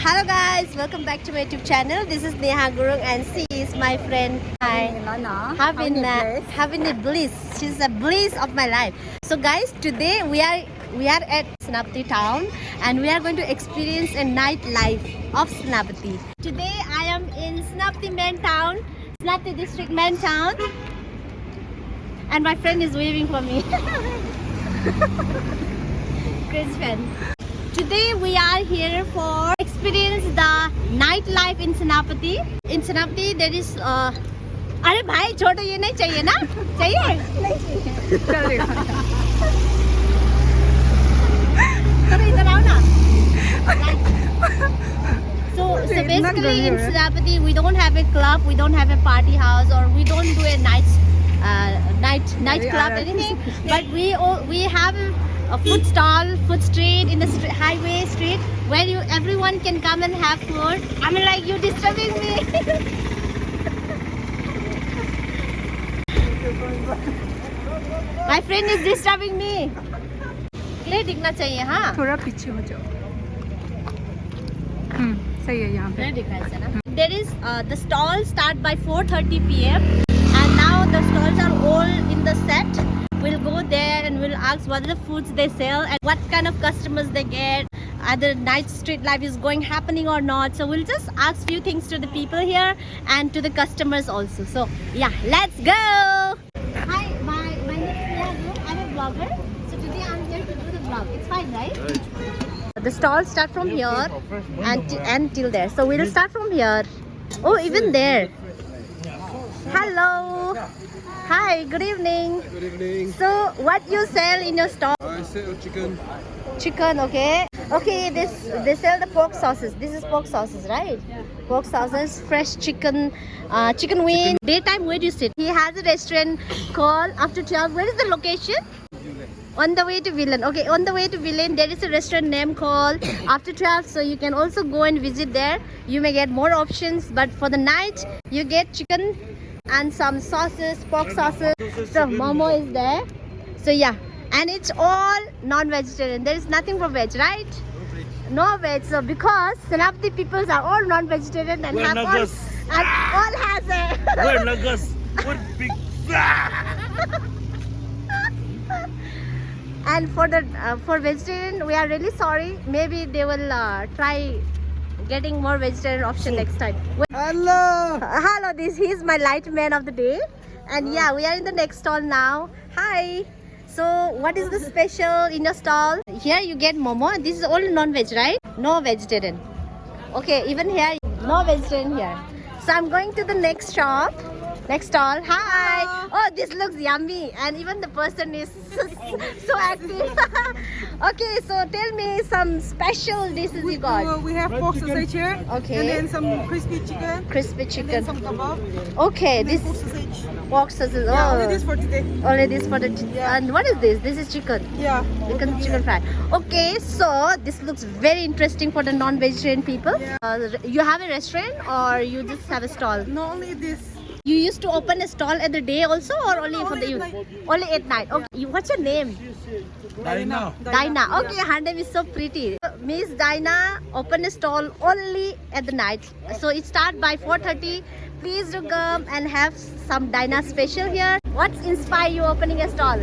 Hello guys, welcome back to my YouTube channel. This is Neha Gurung and she is my friend. Hi. Lana, Having a bliss. She's a bliss of my life. So guys, today we are at Senapati town and we are going to experience a nightlife of Senapati. Today I am in Senapati main town, Senapati district main town, and my friend is waving for me. Chris fan. Today we are here for experience the nightlife in Senapati. In Senapati there is अरे भाई छोटो ये नहीं चाहिए ना चाहिए चलो इधर आओ ना so basically in Senapati we don't have a club, we don't have a party house, or we don't do a night club anything, but we have a food stall, food street in the highway street where everyone can come and have food. I mean, like, you disturbing me. My friend is disturbing me. Clear दिखना चाहिए हाँ. थोड़ा पीछे हो जाओ. सही है यहाँ पे. Clear दिखना चाहिए ना. There is the stalls start by 4:30 p.m. and now the stalls are all in the set. We'll go there and we'll ask what are the foods they sell and what kind of customers they get. Either night street life is happening or not. So we'll just ask few things to the people here and to the customers also. So yeah, let's go. Hi, my name is Neha. I'm a vlogger. So today I'm here to do the vlog. It's fine, right? The stalls start from here and till there. So we'll start from here. Oh, even there. Hello. Hi, good evening. Good evening. So, what you sell in your stall? I sell chicken. Chicken, okay. Okay, they sell the pork sauces. This is pork sauces, right? Yeah. Pork sauces, fresh chicken, chicken wing. Daytime, where do you sit? He has a restaurant called After 12. Where is the location? On the way to Villain. Okay, on the way to Villain, there is a restaurant name called After 12. So you can also go and visit there. You may get more options, but for the night, you get chicken and some sauces, pork sauces. So Momo is there. So yeah, and it's all non-vegetarian. There is nothing for veg, right? No veg. So because Senapati peoples are all non-vegetarian and have all, has a. We're nuggets. We're big. And for the for vegetarian, we are really sorry. Maybe they will try getting more vegetarian option next time. Hello. Hello, he's my light man of the day. And yeah, we are in the next stall now. Hi. So what is the special in your stall? Here you get momo. This is all non-veg, right? No vegetarian. Okay, even here, no vegetarian here. So I'm going to the next shop. Next stall. Hi. Oh, this looks yummy. And even the person is so active. Okay, so tell me some special dishes you got. We have pork sausage here. Okay. And then some crispy chicken. Crispy And then chicken. some kebab. Okay, And this then pork sausage. pork sausage. Yeah, Oh. only this for today. Only this for the Yeah. and what is this? This is chicken. Yeah. Chicken fry. Okay, so this looks very interesting for the non-vegetarian people. Yeah. You have a restaurant or you just have a stall? Not only this. You used to open a stall at the day also, or only for the only at evening? Only at night. Okay. What's your name? Dinah. Dinah. Okay, her name is so pretty. Miss Dinah open a stall only at the night. So it starts by 4:30. Please do come and have some Dinah special here. What's inspired you opening a stall?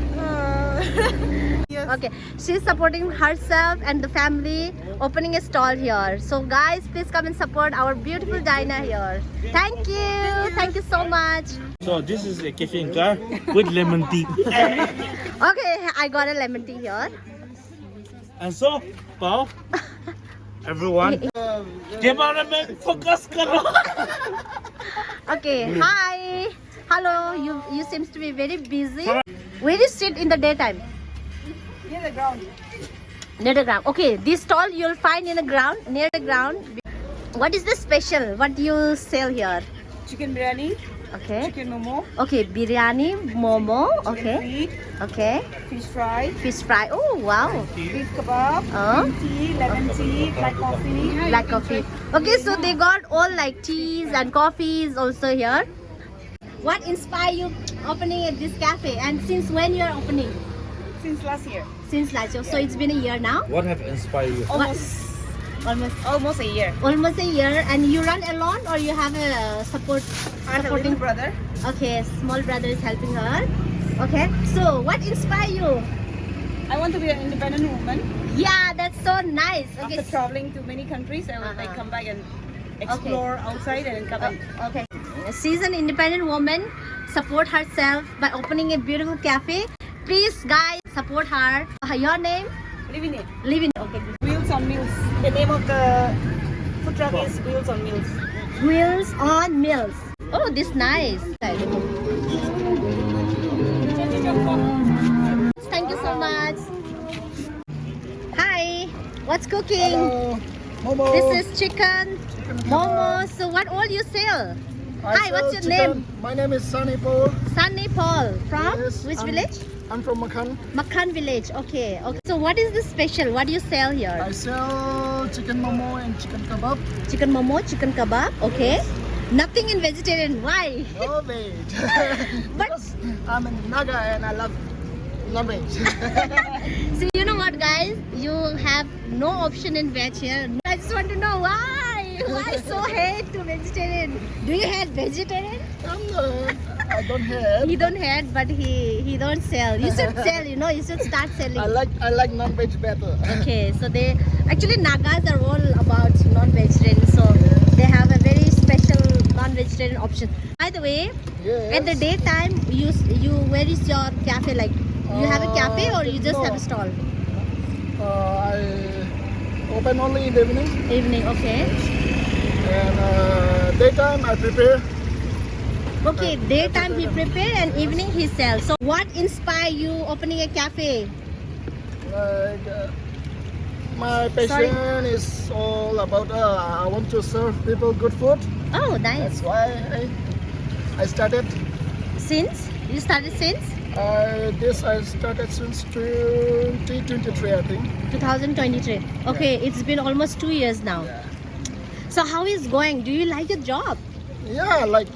Yes. Okay, she's supporting herself and the family opening a stall here. So guys, please come and support our beautiful Dinah here. Thank you. Thank you so much. So this is a caffeine car with lemon tea. Okay, I got a lemon tea here. And so, Paul, everyone, cameraman, focus karo. Okay, hi. Hello, you seems to be very busy. Where do you sit in the daytime? Near the ground. Near the ground. Okay, this stall you'll find in the ground, near the ground. What is the special? What do you sell here? Chicken biryani. Okay. Chicken momo. Okay, biryani, momo. Okay. Meat. Okay. Fish fry. Fish fry. Oh, wow. Beef kebab. Oh. Tea. Lemon tea. Black coffee. Black coffee. Okay, so they got all like teas and coffees also here. What inspired you opening at this cafe? And since when you are opening? Since last year. Since last year. So it's been a year now. What have inspired you? Almost Almost a year. Almost a year. And you run alone or you have a I have a little supporting? brother. Okay, small brother is helping her. Okay, so what inspire you? I want to be an independent woman. Yeah, that's so nice. Okay, After traveling to many countries, I will like Uh-huh. come back and explore outside and come back. okay. She's an independent woman. Support herself by opening a beautiful cafe. Please, guys, support her. Your name? Living it. Living. Okay. Wheels on Meals. The name of the food truck is Wheels on Meals. Wheels on Mills. Oh, this nice. Thank you so much. Hi. What's cooking? Hello. Momo. This is chicken. Momo. So what all you sell? I Hi, what's sell your chicken. name? My name is Sunny Paul. Sunny Paul. From Yes, which I'm- village? I'm from Makan. Makhan village. Okay. Okay. So what is the special? What do you sell here? I sell chicken momo and chicken kebab. Chicken momo, chicken kebab. Okay. Nothing in vegetarian. Why? No veg. But- Because I'm a Naga and I love non-veg. So you know what, guys? You have no option in veg here. I just want to know why. Why so hate to vegetarian? Do you hate vegetarian? I don't have. He don't hate, but he don't sell. You should sell. You know, you should start selling. I like non-veg better. Okay, so they actually Nagas are all about non-vegetarian, so they have a very special non-vegetarian option. By the way, Yes. at the daytime, you where is your cafe? Like, you have a cafe or you just no. have a stall? I open only in the evening, Evening, okay. and daytime I prepare. Okay, daytime he prepare and evening he sells. So what inspire you opening a cafe? Like my passion is all about I want to serve people good food. Oh, nice. That's why I started. Since? You started since? I started since 2023, I think. 2023. Okay, it's been almost 2 years now. So how is going? Do you like your job? Yeah, I like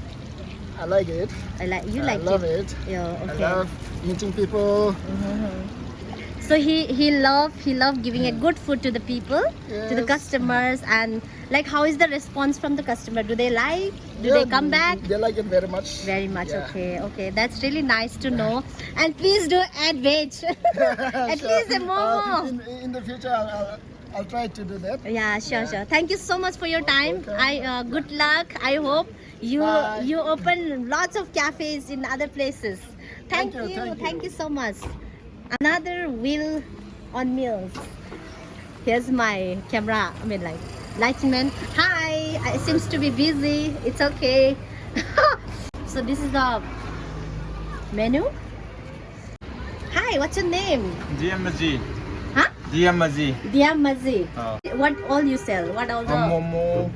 it. I I love it. Yeah, I okay. love meeting people. So he love giving a good food to the people, to the Yes. customers, and like how is the response from the customer? Do they like? Do they come back? They like it very much. Very much. Yeah. Okay. That's really nice to know. And please do add veg. At least a momo. In the future, I'll try to do that. Yeah, sure. Thank you so much for your time. Welcome. Good luck. I hope you Bye. you open lots of cafes in other places. Thank you. Thank you so much. Another wheel on Mills. Here's my camera. I mean, like lighting. Hi. It seems to be busy. It's okay. So this is the menu. Hi. What's your name? DMZ. Huh? DMZ. Diamazi. Oh. What all you sell? What all the Momo,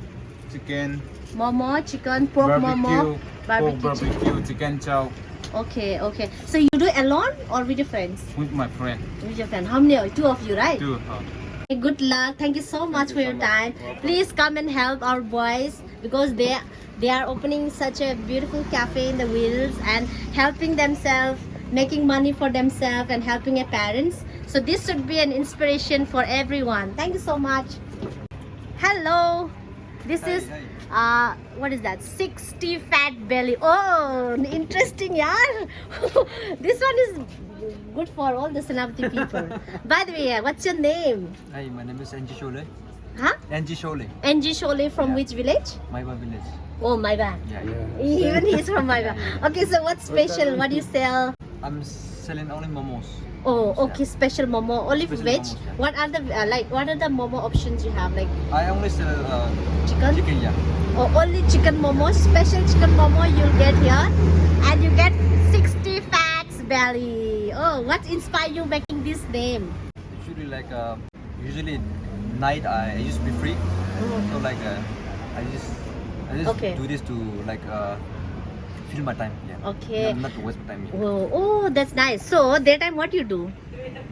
chicken, momo, chicken, pork momo, pork barbecue. barbecue, chicken chow Okay. So you do alone or with your friends? with my friend. With your friend. How many? Two of you, right? Too. Okay, good luck. Thank you so much for your time. Please come and help our boys because they are opening such a beautiful cafe in the Wheels and helping themselves, making money for themselves and helping their parents. So this should be an inspiration for everyone. Thank you so much. Hello. This is what is that? 60 fat belly. Oh, interesting, yaar. This one is good for all the celebrity people. By the way, what's your name? Hi, my name is Angie Shole. Huh? Angie Shole, NG Shole from which village? Maiwa village. Oh, my bad. Yeah. Even he's from my bad. Okay, so what's special? What do you sell? I'm selling only momos. Oh, okay, special momo. Only Special veg. momos, yeah. What are the momo options you have? Like I only sell chicken? chicken, yeah. Oh, only chicken momo. Special chicken momo you'll get here. And you get 60 fats belly. Oh, what inspired you making this name? Usually night I used to be free. So I just Okay. do this to fill my time. Yeah. Okay. Not to waste my time. Yeah. Oh, that's nice. So, daytime what you do?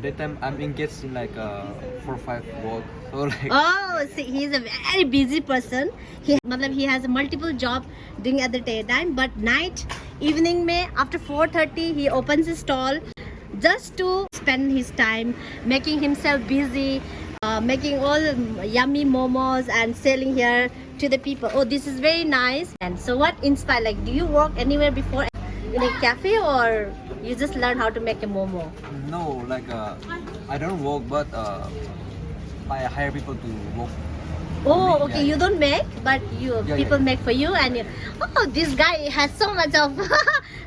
Daytime I'm engaged in 4 or 5 work. So Oh, see, he's a very busy person. He has a multiple job doing at the daytime, but night, evening में after 4:30 he opens his stall just to spend his time making himself busy, making all yummy momos and selling here to the people. Oh, this is very nice. And so what inspired, like, do you work anywhere before in a cafe, or you just learn how to make a momo? No, like I don't work, but I hire people to work. Oh, Me, okay. yeah. You don't make, but people yeah. make for you, and you, oh, this guy has so much of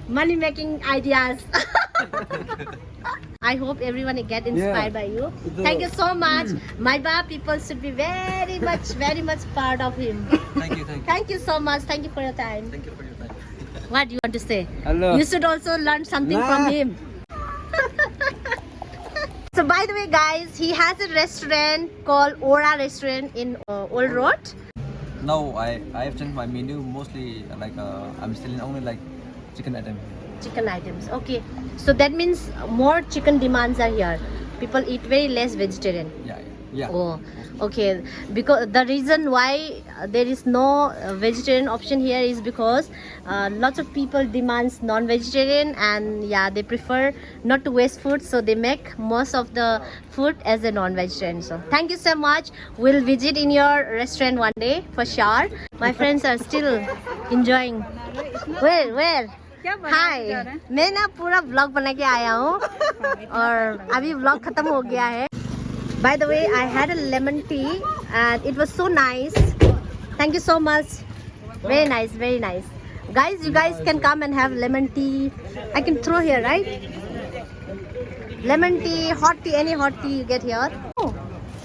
money making ideas. I hope everyone get inspired by you. Thank you so much. Maiba people should be very much proud of him. Thank you. Thank you so much. Thank you for your time. Thank you for your time. What do you want to say? Hello. You should also learn something from him. So by the way, guys, he has a restaurant called Ora Restaurant in Old Road. Now I have changed my menu. Mostly like I'm selling only like chicken item. Chicken items. Okay. So that means more chicken demands are here. People eat very less vegetarian. Yeah. Oh, okay. Because the reason why there is no vegetarian option here is because lots of people demands non-vegetarian, and yeah, they prefer not to waste food, so they make most of the food as a non-vegetarian. So thank you so much. We'll visit in your restaurant one day for sure. My friends are still enjoying. Where? हाय, मैं ना पूरा vlog बना के आया हूँ और अभी vlog खत्म हो गया है. By the way, I had a lemon tea and it was so nice. Thank you so much. Very nice, very nice. Guys, you guys can come and have lemon tea. I can throw here, right? Lemon tea, hot tea, any hot tea you get here. Oh,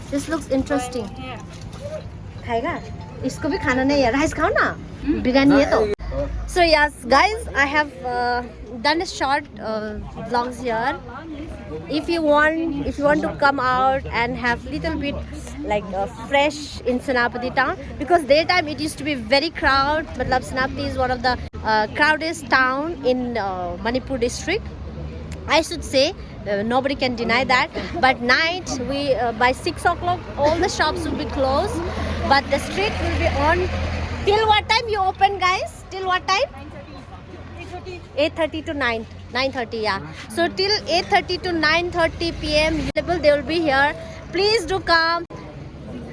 this looks interesting. खाएगा? इसको भी खाना नहीं है. Rice खाओ ना. बिरयानी है तो. So yes, guys, I have done a short vlogs here. If you want to come out and have little bit like fresh in Senapati town, because daytime it used to be very crowded. Matlab Senapati is one of the crowdest town in Manipur district. I should say, nobody can deny that. But night, by 6 o'clock, all the shops will be closed. But the street will be on. Till what time you open, guys? Till what time? 8:30 to 9:30, yeah. So till 8:30 to 9:30 p.m. they will be here. Please do come.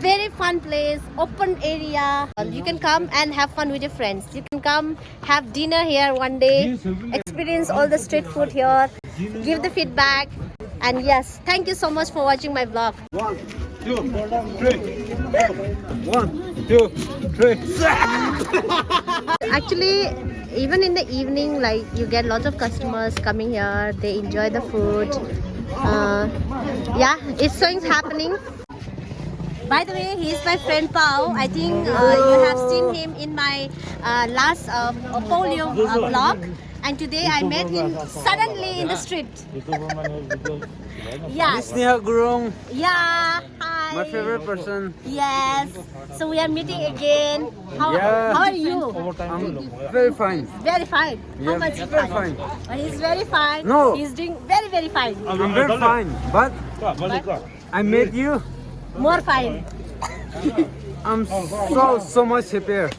Very fun place, open area. You can come and have fun with your friends. You can come have dinner here one day. Experience all the street food here. Give the feedback. And yes, thank you so much for watching my vlog. 1, 2, 3. 1, 2, 3. Actually, even in the evening, like, you get lots of customers coming here. They enjoy the food. Yeah, it's so happening. By the way, he is my friend Pao. I think you have seen him in my last polio vlog. And today I met him suddenly in the street. Yes. Sneha Gurung, Yeah. Hi. my favorite person. Yes. So we are meeting again. How are you? I'm very fine. Very fine. How Yeah, much very fine. He's very fine. No. He's doing very, very fine. I'm very fine, but I met you. More fine. I'm so much happier.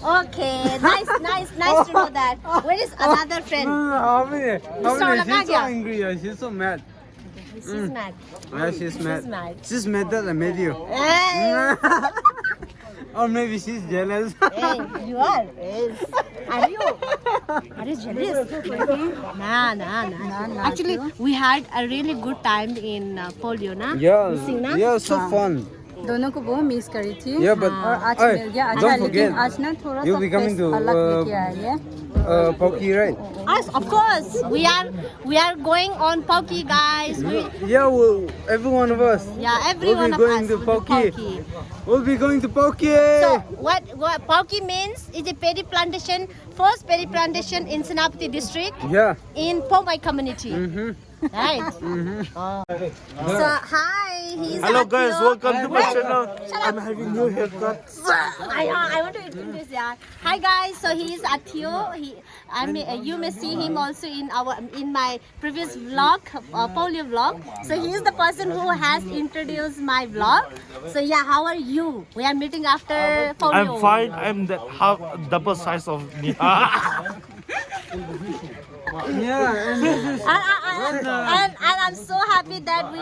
Okay. Nice to know that. Where is another friend? She's so angry. She's so mad. She's mad. Yeah, she's mad. mad. She's mad that I met you. Hey, Or maybe she's jealous. hey, you are. Yes. Are you? Are you jealous? Nah. Actually, we had a really good time in polio, na? Missing, na? Yeah, so fun. दोनों को बहुत miss करी थी Yeah, but और आज hey, मिल गया अच्छा don't लेकिन forget, आज ना थोड़ा you'll सा be coming face to, अलग लेके आई है Poki, right? Us, of course. We are going on Poki, guys. Yeah, well, every one of us. Yeah, every We'll one be of going us to will do Poki. We'll be going to Poki. So what Poki means is a paddy plantation, first paddy plantation in Senapati district Yeah. in Pomai community. Mm-hmm. Right? Oh. So hi, he's Hello guys, Akhil. welcome to my Wait, channel. shut up. I'm having new haircut. I want to introduce yeah. Hi guys, so he is Athio. You may see him also in my previous vlog, polio vlog. So he is the person who has introduced my vlog. So yeah, how are you? We are meeting after polio. I'm fine. I'm the double size of me. Yeah, and this is And I'm so happy that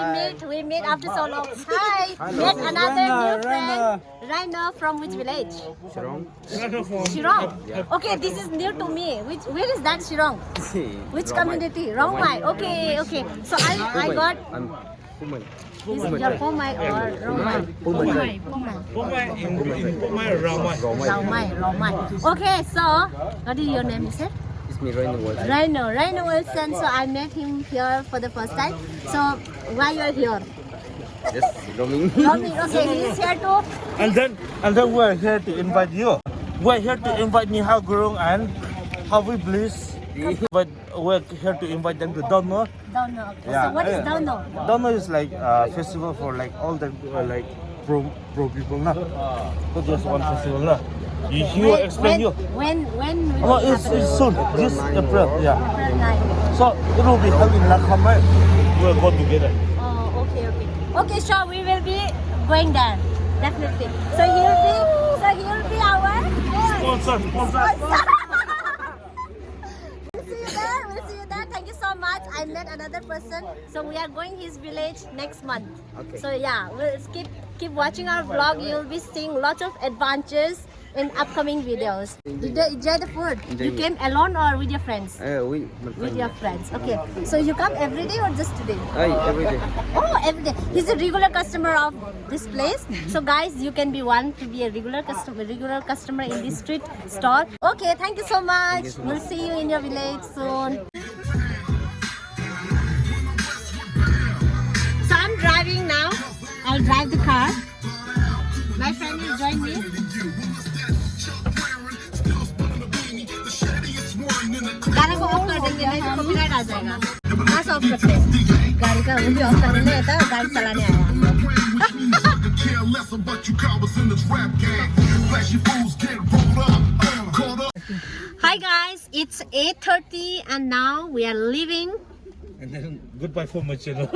we meet after so long. Hi, met another new friend. Raina from which village? Shirong. Okay, this is new to me. Where is that Shirong? Which community? Rongmai. Okay. So I got. This is your Pomai or Rongmai? Rongmai. Okay, so what is your name? You said? It's me, Rainer Wilson. Rainer Wilson. So I met him here for the first time. So why you are here? Just roaming. Roaming. Okay, he is here too. And then we're here to invite you. We're here to invite Nihal Gurung and Havi Bliss. But we're here to invite them to Dono. Dono. Okay. Yeah. So what is Dono? Dono is like a festival for like all the like pro people now. So just one festival now. He will explain you. When Oh, will it it's happen? soon. This April, yeah. April 9. So it will be held in Lakamai. We'll go together. Oh, okay. Okay, sure. We will be going there. Definitely. So he'll be our Sponsor. We'll see you there. Thank you so much. I met another person. So we are going his village next month. Okay. So yeah, we'll keep watching our vlog. You'll be seeing lots of adventures in upcoming videos. Did you enjoy the food? You came alone or with your friends? With your friends. Okay. So you come every day or just today? Every day. Oh, every day. He's a regular customer of this place. So guys, you can be one to be a regular customer in this street stall. Okay, thank you so much. We'll see you in your village soon. So I'm driving now. I'll drive the car. My friend will join me. गाड़ी को of कर देंगे नहीं तो copyright आ जाएगा। बस of करते हैं। गाड़ी का वो भी ऑफ करने नहीं आता, गाड़ी चलाने आया हम लोग। Hi guys, it's 8:30 and now we are leaving. And then goodbye for my channel.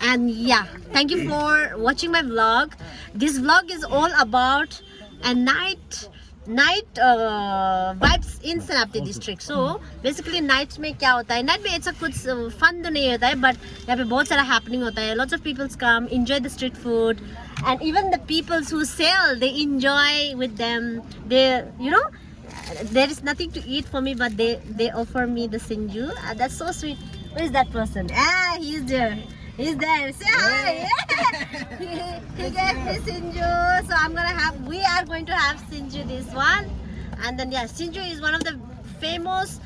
And yeah, thank you for watching my vlog. This vlog is all about a night vibes in Senapati district. So basically night में क्या होता है? Night में ऐसा कुछ fun तो नहीं होता है, but यहाँ पे बहुत सारा happening होता है. Lots of people come, enjoy the street food, and even the people who sell, they enjoy with them. They, there is nothing to eat for me, but they offer me the sinju. That's so sweet. Where is that person? He's there. He's there. Say hi. Yeah. He gave me sinju. So we are going to have sinju this one. And then yeah, sinju is one of the famous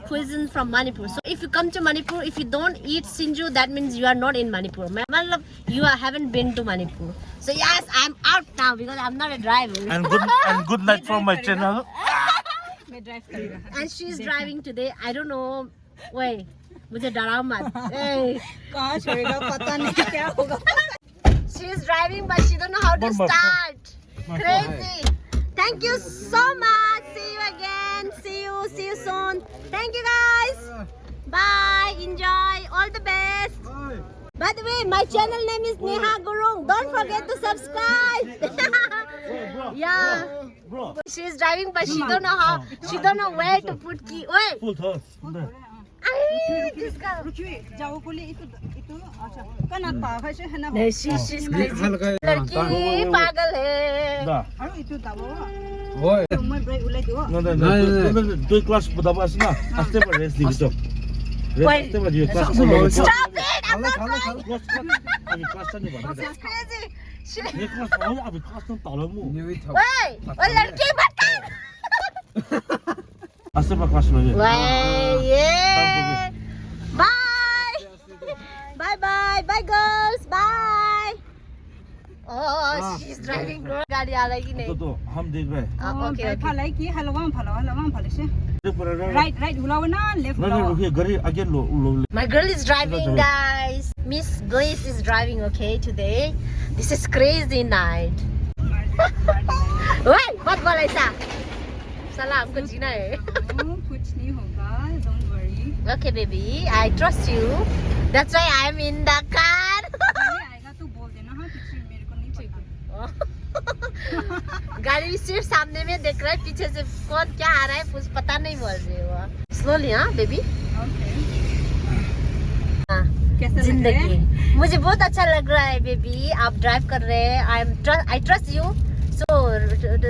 cuisine from Manipur. So if you come to Manipur, if you don't eat sinju, that means you are not in Manipur. You haven't been to Manipur. So yes, I'm out now because I'm not a driver. And good night from my channel. And she's driving today. I don't know. Wait. मुझे डराओ मत. कहाँ छोड़ेगा पता नहीं क्या होगा. She is driving but she don't know how to start. Crazy. Thank you so much. See you again. See you soon. Thank you guys. Bye. Enjoy. All the best. By the way, my channel name is Neha Gurung. Don't forget to subscribe. Yeah. She is driving but she don't know where to put key. Wait. जाओ बोले इतो अच्छा कना पाखा से है ना she's crazy. लड़की पागल है. अरे इतो दाबो Boy. मैं ब्रेक उले दियो No. Do class pada pas na. Aste pa rest di bito. Rest pa di class. Stop it! I'm not going. Class ni ba? She's crazy. Ye class pa abi class no talo mo. Wait, वो लड़की मत कर. Aste pa class na ye. Wait, yeah. Bye girls. Bye. Oh, she's driving. गाड़ी आ रही कि नहीं? तो हम देख रहे हैं. Okay. फलाई की हलवाम फले से Right. राइट हुलाव ना left No, here gari again lo. My girl is driving, guys. Miss Bliss is driving, okay, today. This is crazy night. Wait, मत बोल ऐसा. साला हमको जीना है. कुछ नहीं होगा, don't worry. Okay, baby, I trust you. That's why I'm in the car. आएगा तो बोल देना हाँ पीछे मेरे को नहीं पता. गाड़ी सिर्फ सामने में देख रहा है, पीछे से कौन क्या आ रहा है कुछ पता नहीं बोल रही हो. slowly, huh, baby? हाँ, कैसा लग रहा जिंदगी है? मुझे बहुत अच्छा लग रहा है बेबी. आप ड्राइव कर रहे हैं. I trust you, so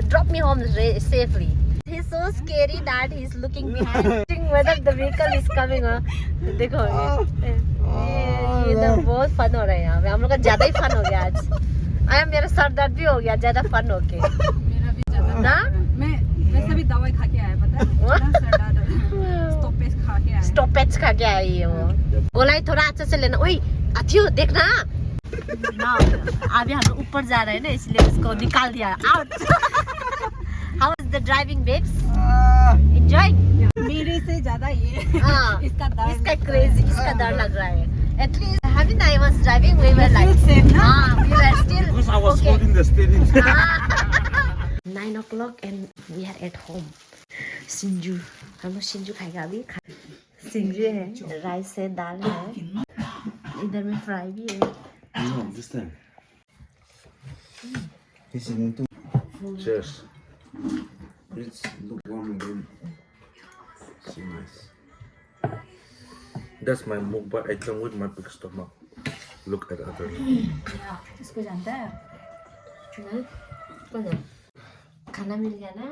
drop me home safely. He's so scary that he's looking behind, whether the vehicle is coming. देखो ये तो बहुत फन हो रहा है यहाँ पे. हम लोग का ज्यादा ही फन हो गया आज. आया मेरा सर दर्द भी हो गया ज्यादा फन होके. मेरा भी ज्यादा ना मैं वैसे भी दवाई खा के आया पता है स्टॉपेज खा के आया. स्टॉपेज खा के आई है वो. गोलाई थोड़ा अच्छे से लेना. ओए अथियो देखना ना. अभी हम ऊपर जा रहे हैं ना इसलिए उसको निकाल दिया. How is the driving, babes? Enjoy? मेरे से ज्यादा ये हाँ, इसका डर इसका crazy, इसका डर लग रहा है. At least Havin I was driving, we were like, safe ना? we were still Because I was okay. holding the steering. 9 o'clock and we are at home. सिंजू, हम लोग सिंजू खाएगा अभी. सिंजू है, राइस है, दाल है, इधर में फ्राई भी है. No, this time. He's in too. Cheers. It's lukewarm again. So nice. That's my mukbang item with my big stomach. Look at other. इसको जानता है. खाना मिल गया ना,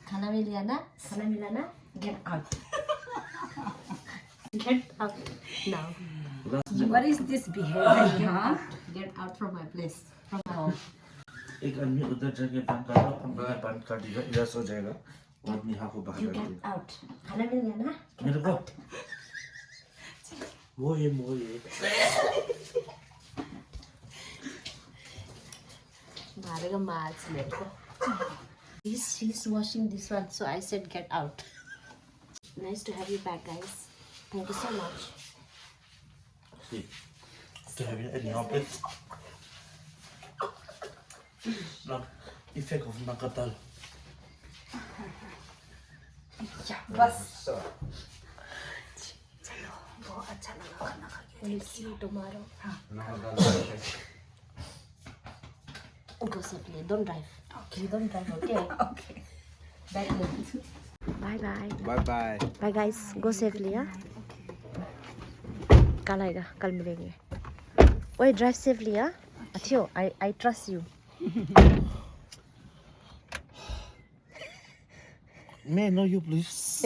खाना मिल गया ना, खाना मिला ना. Get out. Get out now. What is this behavior? हाँ. Get out from my place, from my home. एक आदमी उधर जाके बंद कर लो, हम बाहर बंद कर दिया, इधर सो जाएगा. और आदमी यहाँ को बाहर You कर get दिया. out. खाना मिल गया ना? मेरे को वो ये मारेगा मार्च मेरे को. He's washing this one, so I said get out. Nice to have you back, guys. Thank you so much. See, to have it in your place. Look, effect of Nakatal. बस. बहुत अच्छा लगा खाना खा के. We'll see you tomorrow. Go safely. Don't drive. Okay. You don't drive, okay? Okay. Bye bye. Bye bye. Bye guys. Go safely, हाँ. कल आएगा, कल मिलेंगे. ओए drive safely, हाँ. अथियो, I trust you. May I know you, please?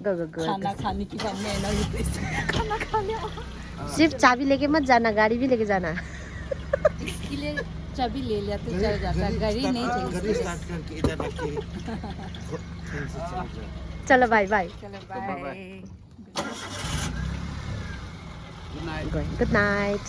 Go. खाना खाने की बात में ना ये प्लीज. खाना खाने. सिर्फ चाबी लेके मत जाना, गाड़ी भी लेके जाना. इसके लिए चाबी ले लिया तो चल जाता. गाड़ी नहीं चलती. गाड़ी स्टार्ट करके इधर रख के. चलो बाय बाय. चलो बाय. Good night.